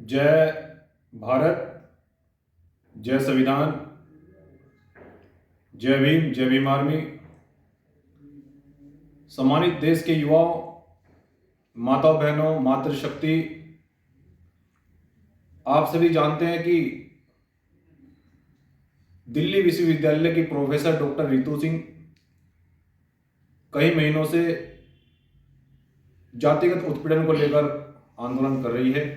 जय भारत, जय संविधान, जय भीम आर्मी। सम्मानित देश के युवाओं, माताओं बहनों, मातृशक्ति, आप सभी जानते हैं कि दिल्ली विश्वविद्यालय की प्रोफेसर डॉक्टर रितु सिंह कई महीनों से जातिगत उत्पीड़न को लेकर आंदोलन कर रही है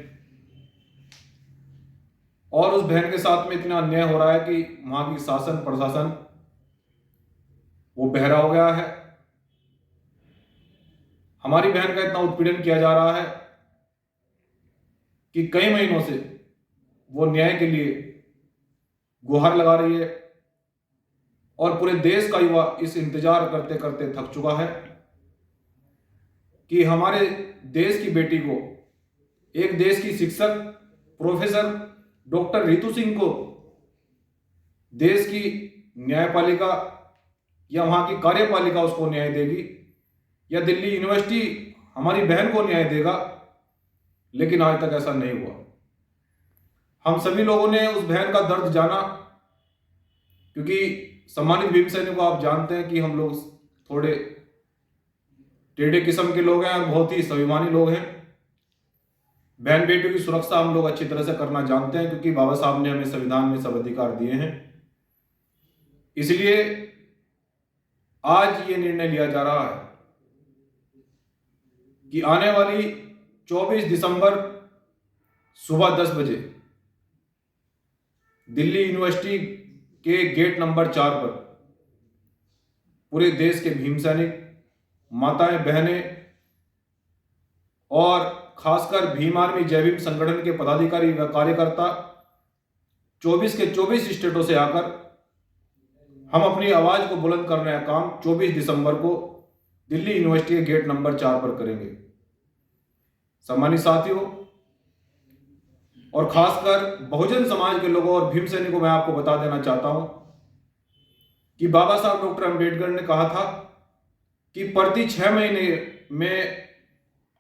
और उस बहन के साथ में इतना अन्याय हो रहा है कि वहां की शासन प्रशासन वो बहरा हो गया है। हमारी बहन का इतना उत्पीड़न किया जा रहा है कि कई महीनों से वो न्याय के लिए गुहार लगा रही है और पूरे देश का युवा इस इंतजार करते करते थक चुका है कि हमारे देश की बेटी को, एक देश की शिक्षक प्रोफेसर डॉक्टर रितु सिंह को देश की न्यायपालिका या वहां की कार्यपालिका उसको न्याय देगी या दिल्ली यूनिवर्सिटी हमारी बहन को न्याय देगा, लेकिन आज तक ऐसा नहीं हुआ। हम सभी लोगों ने उस बहन का दर्द जाना, क्योंकि सम्मानित भीम सैनिक को आप जानते हैं कि हम लोग थोड़े टेढ़े किस्म के लोग हैं और बहुत ही स्वाभिमानी लोग हैं। बहन बेटियों की सुरक्षा हम लोग अच्छी तरह से करना जानते हैं, क्योंकि बाबा साहब ने हमें संविधान में सब अधिकार दिए हैं। इसलिए आज ये निर्णय लिया जा रहा है कि आने वाली 24 दिसंबर सुबह 10 बजे दिल्ली यूनिवर्सिटी के गेट नंबर 4 पर पूरे देश के भीम सैनिक, माताएं, बहनें और खासकर भीम आर्मी जय भीम संगठन के पदाधिकारी व कार्यकर्ता 24 के 24 स्टेटों से आकर हम अपनी आवाज को बुलंद करने का काम 24 दिसंबर को दिल्ली यूनिवर्सिटी के गेट नंबर 4 पर करेंगे। सम्मानित साथियों और खासकर बहुजन समाज के लोगों और भीम सैनिकों को मैं आपको बता देना चाहता हूं कि बाबा साहब डॉक्टर अंबेडकर ने कहा था कि प्रति 6 महीने में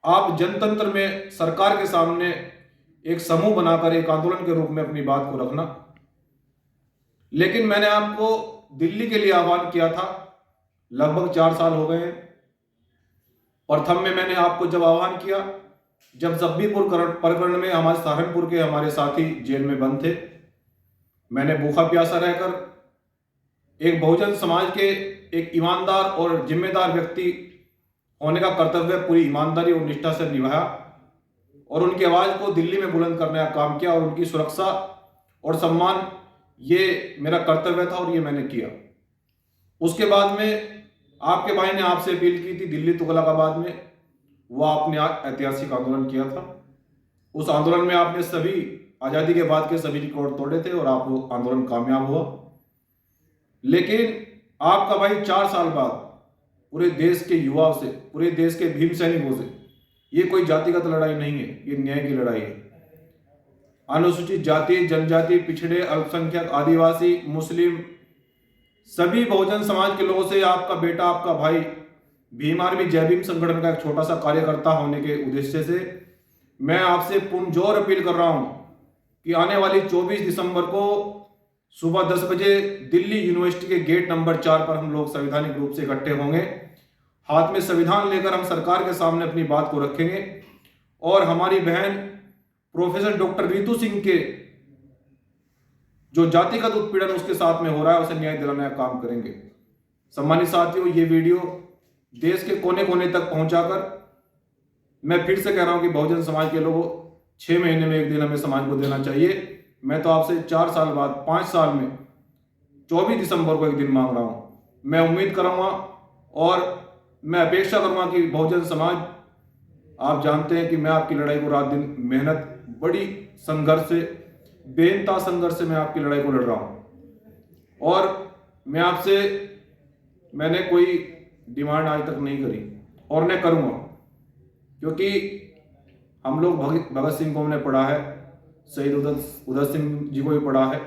आप जनतंत्र में सरकार के सामने एक समूह बनाकर एक आंदोलन के रूप में अपनी बात को रखना। लेकिन मैंने आपको दिल्ली के लिए आह्वान किया था, लगभग 4 साल हो गए हैं। प्रथम में मैंने आपको जब आह्वान किया, जब जब्बीपुर प्रकरण में हमारे सहारनपुर के हमारे साथी जेल में बंद थे, मैंने भूखा प्यासा रहकर एक बहुजन समाज के एक ईमानदार और जिम्मेदार व्यक्ति होने का कर्तव्य पूरी ईमानदारी और निष्ठा से निभाया और उनकी आवाज को दिल्ली में बुलंद करने का काम किया और उनकी सुरक्षा और सम्मान, ये मेरा कर्तव्य था और ये मैंने किया। उसके बाद में आपके भाई ने आपसे अपील की थी दिल्ली तुगलकाबाद में, वो आपने ऐतिहासिक आंदोलन किया था। उस आंदोलन में आपने सभी आजादी के बाद के सभी रिकॉर्ड तोड़े थे और आप वो आंदोलन कामयाब हुआ। लेकिन आपका भाई 4 साल बाद पूरे देश के युवाओं से, पूरे देश के भीम सैनिकों से, ये कोई जातिगत लड़ाई नहीं है, ये न्याय की लड़ाई है। अनुसूचित जाति, जनजाति, पिछड़े, अल्पसंख्यक, आदिवासी, मुस्लिम, सभी बहुजन समाज के लोगों से आपका बेटा, आपका भाई भीम आर्मी जय भीम संगठन का एक छोटा सा कार्यकर्ता होने के उद्देश्य से मैं आपसे पुरजोर अपील कर रहा हूं कि आने वाली 24 दिसंबर को सुबह 10 बजे दिल्ली यूनिवर्सिटी के गेट नंबर 4 पर हम लोग संवैधानिक रूप से इकट्ठे होंगे। हाथ में संविधान लेकर हम सरकार के सामने अपनी बात को रखेंगे और हमारी बहन प्रोफेसर डॉक्टर रितु सिंह के जो जातिगत उत्पीड़न उसके साथ में हो रहा है उसे न्याय दिलाने का काम करेंगे। सम्मानित साथियों, ये वीडियो देश के कोने कोने तक पहुंचाकर मैं फिर से कह रहा हूं कि बहुजन समाज के लोगों 6 महीने में एक दिन हमें समाज को देना चाहिए। मैं तो आपसे 4 साल बाद, 5 साल में 24 दिसंबर को एक दिन मांग रहा हूं। मैं उम्मीद करूंगा और मैं अपेक्षा करूंगा कि बहुजन समाज, आप जानते हैं कि मैं आपकी लड़ाई को रात दिन मेहनत, बड़ी संघर्ष से, बेनता संघर्ष से मैं आपकी लड़ाई को लड़ रहा हूं और मैं आपसे, मैंने कोई डिमांड आज तक नहीं करी और न करूंगा, क्योंकि हम लोग भगत सिंह को हमने पढ़ा है, शहीद उधम सिंह जी को भी पढ़ा है,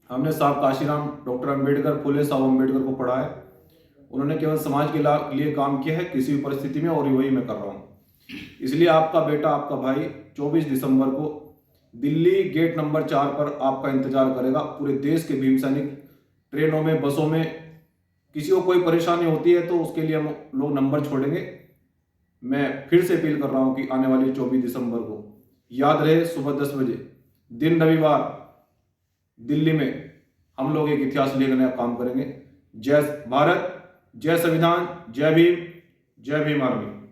हमने साहब काशीराम, डॉक्टर अंबेडकर, फुले साहब अंबेडकर को पढ़ा है। उन्होंने केवल समाज के लिए काम किया है किसी भी परिस्थिति में, और वही मैं कर रहा हूँ। इसलिए आपका बेटा, आपका भाई 24 दिसंबर को दिल्ली गेट नंबर 4 पर आपका इंतजार करेगा। पूरे देश के भीम सैनिक ट्रेनों में, बसों में, किसी को कोई परेशानी होती है तो उसके लिए हम लोग नंबर छोड़ेंगे। मैं फिर से अपील कर रहा हूं कि आने वाली 24 दिसंबर को याद रहे, सुबह 10 बजे, दिन रविवार, दिल्ली में हम लोग एक इतिहास लिखने का काम करेंगे। जय भारत, जय संविधान, जय भीम, जय भीम आर्मी।